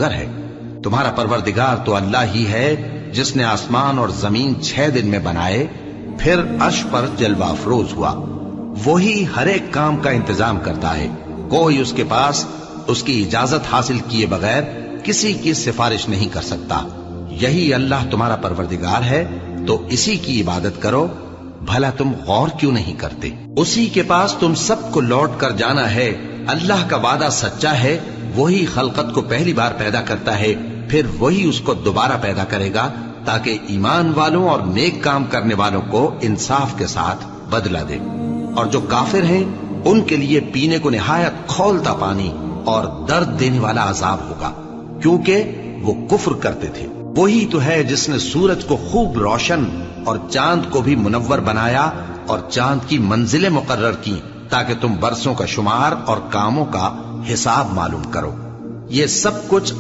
گر ہے۔ تمہارا پروردگار تو اللہ ہی ہے جس نے آسمان اور زمین 6 دن میں بنائے، پھر عرش پر جلوہ افروز ہوا۔ وہی ہر ایک کام کا انتظام کرتا ہے، کوئی اس کے پاس اس کی اجازت حاصل کیے بغیر کسی کی سفارش نہیں کر سکتا۔ یہی اللہ تمہارا پروردگار ہے تو اسی کی عبادت کرو، بھلا تم غور کیوں نہیں کرتے؟ اسی کے پاس تم سب کو لوٹ کر جانا ہے۔ اللہ کا وعدہ سچا ہے، وہی خلقت کو پہلی بار پیدا کرتا ہے، پھر وہی اس کو دوبارہ پیدا کرے گا تاکہ ایمان والوں اور نیک کام کرنے والوں کو انصاف کے ساتھ بدلہ دے۔ اور جو کافر ہیں ان کے لیے پینے کو نہایت کھولتا پانی اور درد دینے والا عذاب ہوگا، کیونکہ وہ کفر کرتے تھے۔ وہی تو ہے جس نے سورج کو خوب روشن اور چاند کو بھی منور بنایا اور چاند کی منزلیں مقرر کی تاکہ تم برسوں کا شمار اور کاموں کا حساب معلوم کرو۔ یہ سب کچھ